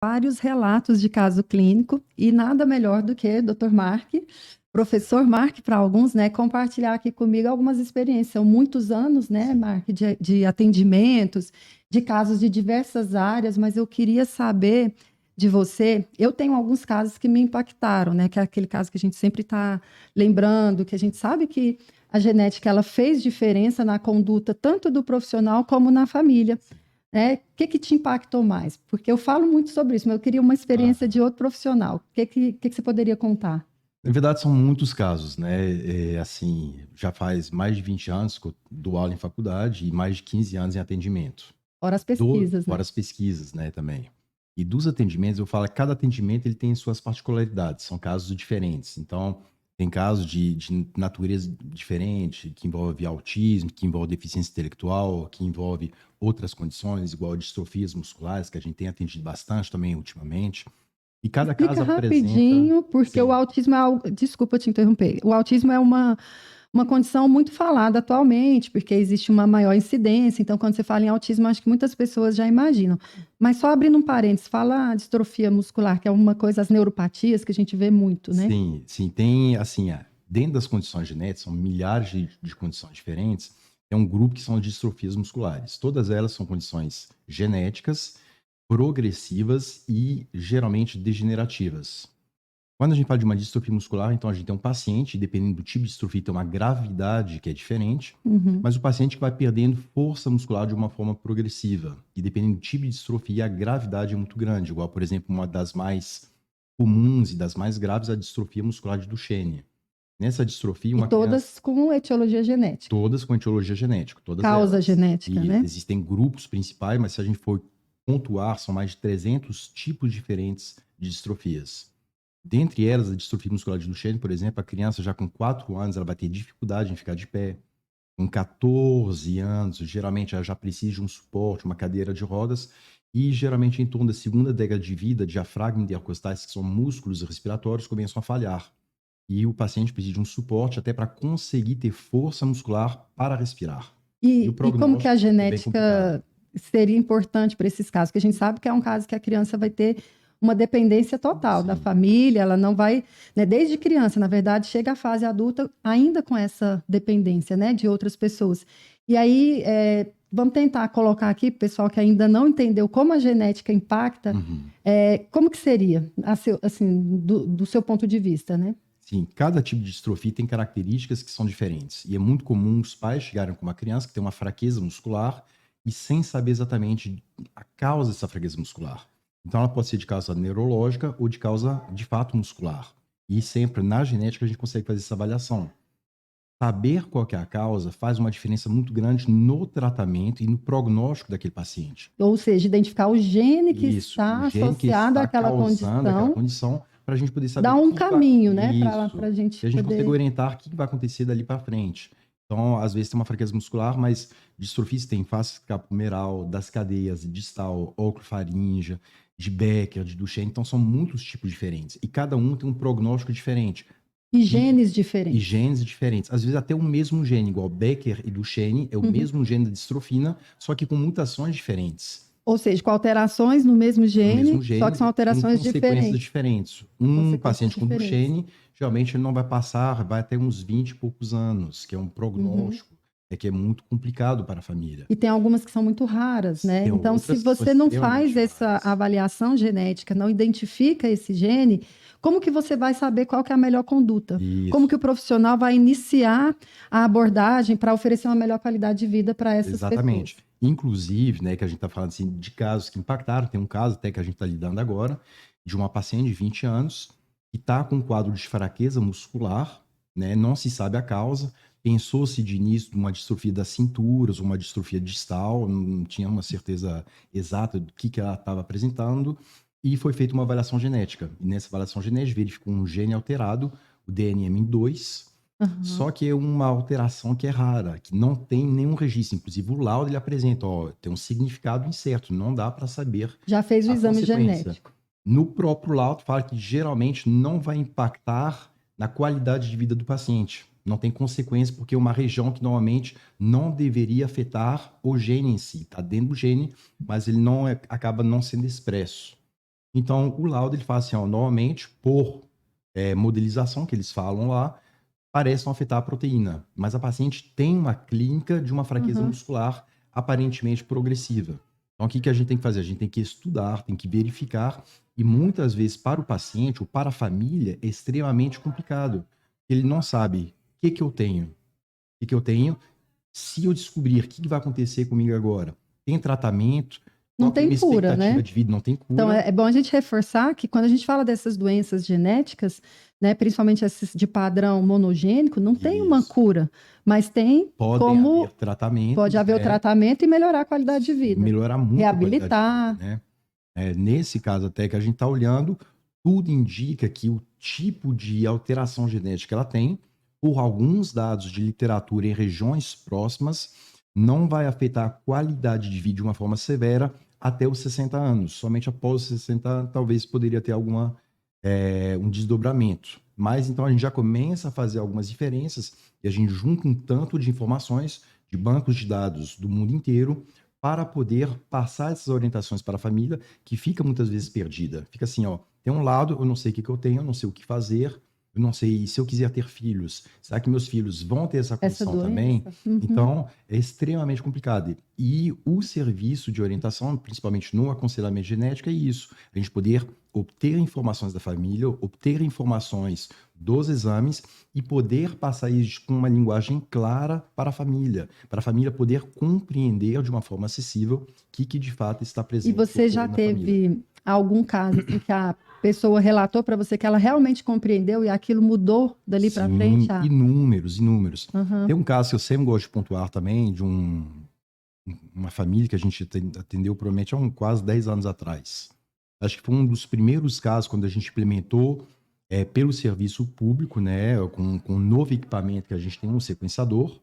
vários relatos de caso clínico e nada melhor do que Dr. Mark, professor Mark para alguns, né, compartilhar aqui comigo algumas experiências. São muitos anos, né, Mark, de atendimentos, de casos de diversas áreas, mas eu queria saber de você. Eu tenho alguns casos que me impactaram, né, que é aquele caso que a gente sempre está lembrando, que a gente sabe que a genética ela fez diferença na conduta tanto do profissional como na família. O que te impactou mais? Porque eu falo muito sobre isso, mas eu queria uma experiência Claro. de outro profissional. O que você poderia contar? Na verdade, são muitos casos, né? Assim, já faz mais de 20 anos que eu dou aula em faculdade e mais de 15 anos em atendimento. Fora as pesquisas, né? Fora as pesquisas, né, também. E dos atendimentos, eu falo que cada atendimento ele tem suas particularidades, são casos diferentes. Então, tem casos de natureza diferente, que envolve autismo, que envolve deficiência intelectual, que envolve outras condições, igual distrofias musculares, que a gente tem atendido bastante também ultimamente. E cada Explica caso apresenta. rapidinho, porque o Sim. autismo é algo. Desculpa te interromper. O autismo é uma condição muito falada atualmente, porque existe uma maior incidência. Então, quando você fala em autismo, acho que muitas pessoas já imaginam. Mas só abrindo um parênteses, fala a distrofia muscular, que é uma coisa, as neuropatias que a gente vê muito, né? Sim, sim, tem assim, dentro das condições genéticas, são milhares de condições diferentes, é um grupo que são as distrofias musculares. Todas elas são condições genéticas, progressivas e geralmente degenerativas. Quando a gente fala de uma distrofia muscular, então a gente tem um paciente, dependendo do tipo de distrofia, tem uma gravidade que é diferente, Uhum. mas o paciente que vai perdendo força muscular de uma forma progressiva. E dependendo do tipo de distrofia, a gravidade é muito grande. Igual, por exemplo, uma das mais comuns e das mais graves é a distrofia muscular de Duchenne. Nessa distrofia, E uma criança, todas com etiologia genética, todas com etiologia genética, todas causa elas. genética, E né? existem grupos principais, mas se a gente for pontuar, são mais de 300 tipos diferentes de distrofias. Dentre elas, a distrofia muscular de Duchenne, por exemplo, a criança já com 4 anos, ela vai ter dificuldade em ficar de pé. Com 14 anos, geralmente ela já precisa de um suporte, uma cadeira de rodas, e geralmente em torno da segunda década de vida, diafragma intercostais, que são músculos respiratórios, começam a falhar. E o paciente precisa de um suporte até para conseguir ter força muscular para respirar. E o E como que a prognóstico é bem complicado. genética seria importante para esses casos? Porque a gente sabe que é um caso que a criança vai ter uma dependência total da Sim. família, ela não vai, né, desde criança, na verdade, chega à fase adulta ainda com essa dependência, né, de outras pessoas. E aí, vamos tentar colocar aqui, pessoal que ainda não entendeu como a genética impacta, Uhum. como que seria, assim, do seu ponto de vista, né? Sim, cada tipo de distrofia tem características que são diferentes. E é muito comum os pais chegarem com uma criança que tem uma fraqueza muscular e sem saber exatamente a causa dessa fraqueza muscular. Então, ela pode ser de causa neurológica ou de causa de fato muscular. E sempre na genética a gente consegue fazer essa avaliação. Saber qual que é a causa faz uma diferença muito grande no tratamento e no prognóstico daquele paciente. Ou seja, identificar o gene que Isso, o está gene que associado está àquela causando aquela condição, condição, para a gente poder saber dá o um que vai. caminho, né, para Isso. a E gente a gente consegue poder. orientar o que vai acontecer dali para frente. Então, às vezes tem uma fraqueza muscular, mas distrofia tem face capomeral, das cadeias distal, oculofaríngea, de Becker, de Duchenne. Então, são muitos tipos diferentes. E cada um tem um prognóstico diferente. E E, genes e diferentes. genes diferentes. Às vezes até o mesmo gene, igual Becker e Duchenne, é o Uhum. mesmo gene da distrofina, só que com mutações diferentes. Ou seja, com alterações no mesmo No mesmo gene, só que são gene, com alterações consequências diferentes. diferentes. Um Consequências paciente com diferentes. Duchenne, geralmente ele não vai passar, vai até uns 20 e poucos anos, que é um Uhum. prognóstico, que é muito complicado para a família. E tem algumas que são muito raras, né? Tem Então, se outras que são você não faz extremamente essa raras. avaliação genética, não identifica esse gene, como que você vai saber qual que é a melhor conduta? Como Isso, que o profissional vai iniciar a abordagem para oferecer uma melhor qualidade de vida para essas pessoas? exatamente. Inclusive, né, que a gente está falando assim, de casos que impactaram, tem um caso até que a gente está lidando agora, de uma paciente de 20 anos que está com um quadro de fraqueza muscular, né, não se sabe a causa, pensou-se de início uma distrofia das cinturas, uma distrofia distal, não tinha uma certeza exata do que ela estava apresentando, e foi feita uma avaliação genética. E nessa avaliação genética verificou um gene alterado, o DNMM2, Aham. só que é uma alteração que é rara, que não tem nenhum registro. Inclusive, o laudo ele apresenta, ó, tem um significado incerto, não dá para saber Já fez o a exame consequência. genético. No próprio laudo, fala que geralmente não vai impactar na qualidade de vida do paciente. Não tem consequência, porque é uma região que normalmente não deveria afetar o gene em si. Está dentro do gene, mas ele não acaba não sendo expresso. Então, o laudo ele fala assim, ó, normalmente, por modelização que eles falam lá, parece não afetar a proteína, mas a paciente tem uma clínica de uma fraqueza Aham. muscular aparentemente progressiva. Então, o que que a gente tem que fazer? A gente tem que estudar, tem que verificar, e muitas vezes para o paciente ou para a família é extremamente complicado. Ele não sabe o que que eu tenho, o que que eu tenho, se eu descobrir o que que vai acontecer comigo agora. Tem tratamento, Não qual que é a tem minha cura, expectativa né? de vida? Não tem Então, cura, é bom a gente reforçar que quando a gente fala dessas doenças genéticas, né, principalmente essas de padrão monogênico, não tem uma isso. cura, mas tem Podem haver como pode tratamentos, haver o né? tratamento e melhorar a qualidade de Sim, vida. melhorar muito a qualidade de vida, Reabilitar. né? Nesse caso até que a gente está olhando, tudo indica que o tipo de alteração genética ela tem, por alguns dados de literatura em regiões próximas, não vai afetar a qualidade de vida de uma forma severa até os 60 anos. Somente após os 60 talvez poderia ter um desdobramento. Mas então a gente já começa a fazer algumas diferenças e a gente junta um tanto de informações de bancos de dados do mundo inteiro para poder passar essas orientações para a família, que fica muitas vezes perdida. Fica assim, ó, tem um lado, eu não sei o que que eu tenho, eu não sei o que fazer, eu não sei se eu quiser ter filhos, será que meus filhos vão ter essa Essa condição também? doença. Uhum. Então, é extremamente complicado. E o serviço de orientação, principalmente no aconselhamento genético, é isso. A gente poder obter informações da família, obter informações dos exames e poder passar isso com uma linguagem clara para a família poder compreender de uma forma acessível o que de fato está E presente você já ocorrendo na família. teve algum caso assim, que a pessoa relatou para você que ela realmente compreendeu e aquilo mudou dali para frente? Sim, inúmeros, inúmeros. Aham. Tem um caso que eu sempre gosto de pontuar também, de uma família que a gente atendeu provavelmente há quase 10 anos atrás. Acho que foi um dos primeiros casos quando a gente implementou pelo serviço público, né, com um novo equipamento que a gente tem, um sequenciador,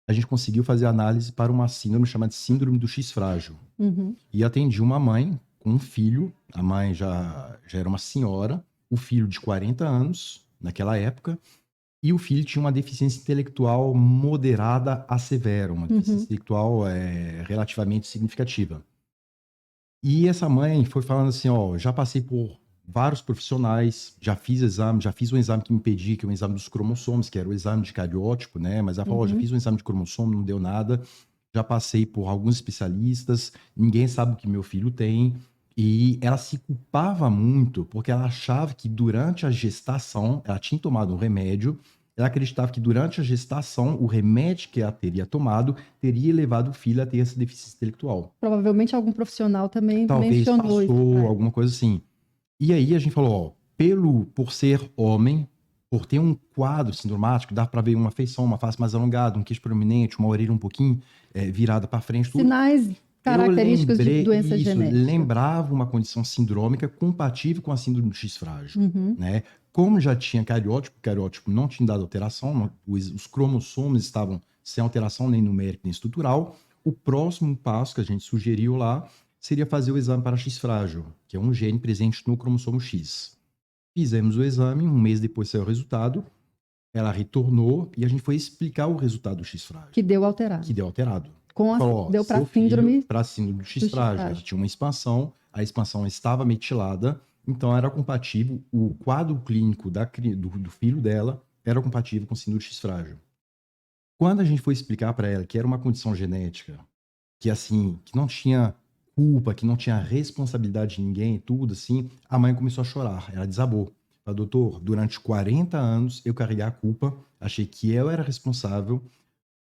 a gente conseguiu fazer análise para uma síndrome chamada de síndrome do X frágil. Uhum. E atendi uma mãe com um filho, a mãe já era uma senhora, o filho de 40 anos naquela época, e o filho tinha uma deficiência intelectual moderada a severa, uma deficiência Uhum. intelectual relativamente significativa. E essa mãe foi falando assim, ó, já passei por vários profissionais, já fiz exame, já fiz um exame que me pedia, que é o exame dos cromossomos, que era o exame de cariótipo, né? Mas ela falou, ó, já Uhum. fiz um exame de cromossomo, não deu nada. Já passei por alguns especialistas, ninguém sabe o que meu filho tem. E ela se culpava muito, porque ela achava que durante a gestação, ela tinha tomado um remédio, ela acreditava que durante a gestação, o remédio que ela teria tomado teria levado o filho a ter essa deficiência intelectual. Provavelmente algum profissional também Talvez mencionou isso passou, para ela. alguma coisa assim. E aí a gente falou, ó, por ser homem, por ter um quadro sindromático, dá para ver uma feição, uma face mais alongada, um queixo proeminente, uma orelha um pouquinho virada para frente, tudo. Sinais Eu característicos de lembrei doença isso, genética. lembrava uma condição sindrômica compatível com a síndrome do X frágil, Uhum. né? Como já tinha cariótipo, o cariótipo não tinha dado alteração, os cromossomos estavam sem alteração nem numérica nem estrutural, o próximo passo que a gente sugeriu lá seria fazer o exame para X frágil, que é um gene presente no cromossomo X. Fizemos o exame, um mês depois saiu o resultado, ela retornou e a gente foi explicar o resultado do X frágil, Que deu alterado. que deu alterado. Com a, Falou, ó, deu para seu filho, síndrome para síndrome do do X frágil, ela X-frágil. tinha uma expansão, a expansão estava metilada, então era compatível, o quadro clínico do filho dela era compatível com síndrome do X frágil. Quando a gente foi explicar para ela que era uma condição genética, que assim, que não tinha culpa, que não tinha responsabilidade de ninguém, tudo assim, a mãe começou a chorar, ela desabou. Falou, doutor, durante 40 anos eu carreguei a culpa, achei que eu era responsável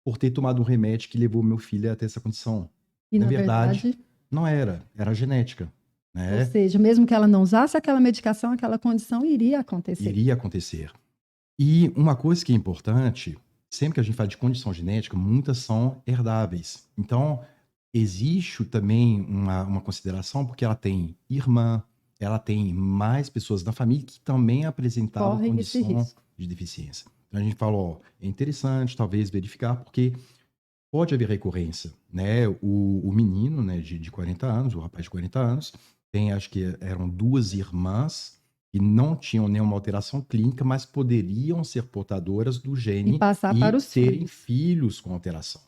por ter tomado um remédio que levou meu filho a ter essa condição. E, Na na verdade, verdade, não era genética, ou né? seja, mesmo que ela não usasse aquela medicação, aquela condição iria acontecer. Iria acontecer. E uma coisa que é importante, sempre que a gente fala de condição genética, muitas são herdáveis. Então, existe também uma consideração, porque ela tem irmã, ela tem mais pessoas da família que também apresentavam Correm esse condição risco. de deficiência. Então, a gente falou, ó, é interessante talvez verificar, porque pode haver recorrência, né? O menino, né, de 40 anos, o rapaz de 40 anos, tem, acho que eram duas irmãs que não tinham nenhuma alteração clínica, mas poderiam ser portadoras do E gene passar e para os terem filhos. filhos com alteração.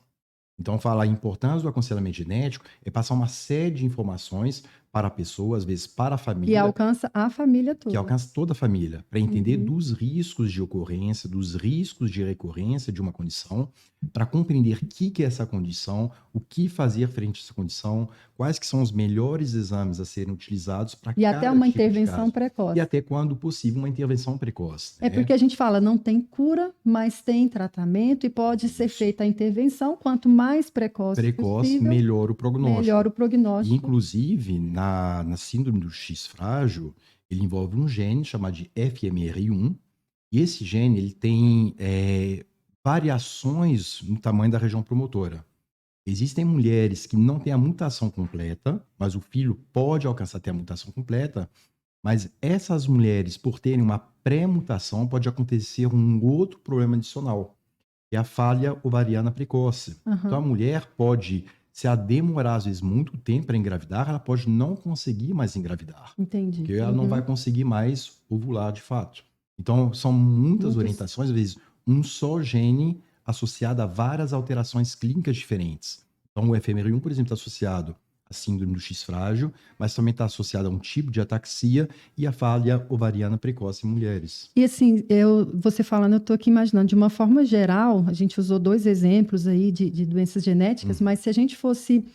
Então, falar a importância do aconselhamento genético é passar uma série de informações para a pessoa, às vezes para a Que família, alcança a família que toda. alcança toda a família, para entender Uhum. dos riscos de ocorrência, dos riscos de recorrência de uma condição, para compreender o que é essa condição, o que fazer frente a essa condição, quais que são os melhores exames a serem utilizados para E até cada uma tipo de intervenção caso. precoce. E até quando possível, uma intervenção precoce. É porque a gente fala, não tem cura, mas tem tratamento e pode ser Isso. feita a intervenção. Quanto mais precoce possível, Melhora o prognóstico. melhor o E, prognóstico. inclusive, na síndrome do X frágil, ele envolve um gene chamado de FMR1, e esse gene ele tem variações no tamanho da região promotora. Existem mulheres que não têm a mutação completa, mas o filho pode alcançar até a mutação completa, mas essas mulheres, por terem uma pré-mutação, pode acontecer um outro problema adicional, que é a falha ovariana precoce. Então, a mulher pode, se ela demorar, às vezes, muito tempo para engravidar, ela pode não conseguir mais engravidar, Entendi. porque ela não vai conseguir mais ovular de fato. Então, são muitas orientações, às vezes, um só gene associado a várias alterações clínicas diferentes. Então, o FMR1, por exemplo, está associado à síndrome do X frágil, mas também está associado a um tipo de ataxia e a falha ovariana precoce em mulheres. E assim, você falando, eu estou aqui imaginando, de uma forma geral, a gente usou 2 exemplos aí de doenças genéticas, mas se a gente fosse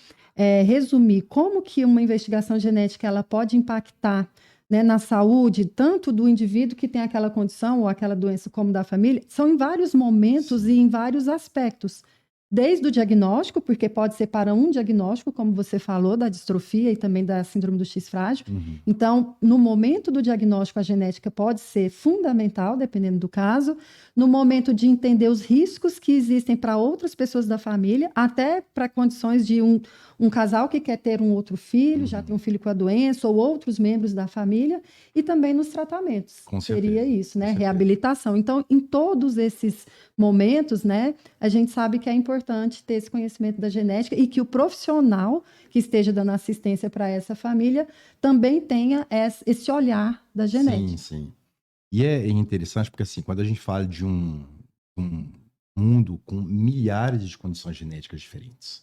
resumir como que uma investigação genética ela pode impactar, né, na saúde, tanto do indivíduo que tem aquela condição ou aquela doença, como da família, são em vários momentos e em vários aspectos. Desde o diagnóstico, porque pode ser para um diagnóstico, como você falou, da distrofia e também da síndrome do X frágil. Então, no momento do diagnóstico, a genética pode ser fundamental, dependendo do caso. No momento de entender os riscos que existem para outras pessoas da família, até para condições de um casal que quer ter um outro filho, já tem um filho com a doença, ou outros membros da família, e também nos tratamentos. Com certeza. Seria isso, né? Com certeza. Reabilitação. Então, em todos esses momentos, né, a gente sabe que é importante ter esse conhecimento da genética e que o profissional que esteja dando assistência para essa família também tenha esse olhar da genética. Sim, sim. E é interessante porque, assim, quando a gente fala de um mundo com milhares de condições genéticas diferentes,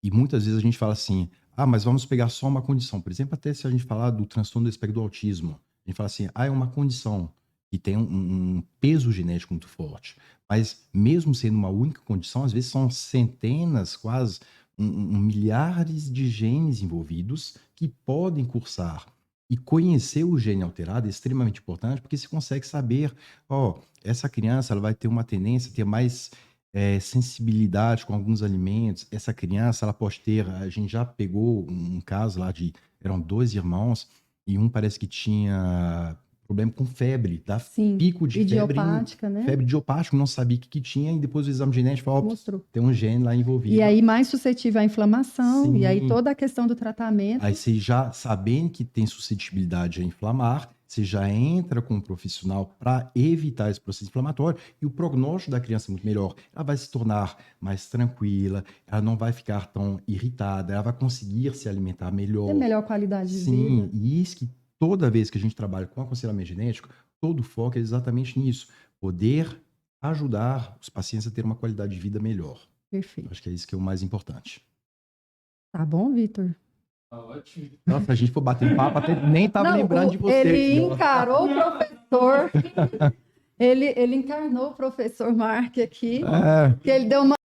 e muitas vezes a gente fala assim, mas vamos pegar só uma condição. Por exemplo, até se a gente falar do transtorno do espectro do autismo, a gente fala assim, é uma condição que tem um peso genético muito forte. Mas mesmo sendo uma única condição, às vezes são centenas, quase milhares de genes envolvidos que podem cursar. E conhecer o gene alterado é extremamente importante, porque você consegue saber, essa criança ela vai ter uma tendência a ter mais sensibilidade com alguns alimentos. Essa criança, ela pode ter, a gente já pegou um caso lá eram 2 irmãos, e um parece que tinha problema com febre, tá? Sim, Pico de idiopática, né? Febre idiopática, não sabia o que tinha, e depois o exame genético falou, Mostrou. tem um gene lá envolvido. E aí mais suscetível à inflamação, Sim. e aí toda a questão do tratamento. Aí você já sabendo que tem suscetibilidade a inflamar, você já entra com um profissional para evitar esse processo inflamatório, e o prognóstico da criança é muito melhor. Ela vai se tornar mais tranquila, ela não vai ficar tão irritada, ela vai conseguir se alimentar melhor. Tem melhor qualidade de vida. Sim, e isso que toda vez que a gente trabalha com aconselhamento genético, todo o foco é exatamente nisso, poder ajudar os pacientes a ter uma qualidade de vida melhor. Perfeito. Acho que é isso que é o mais importante. Tá bom, Vitor? Ótimo. Nossa, a gente for bater papo, até nem estava lembrando de você. Ele aqui, ó. encarou o professor. Ele encarnou o professor Mark aqui. É. Que ele deu uma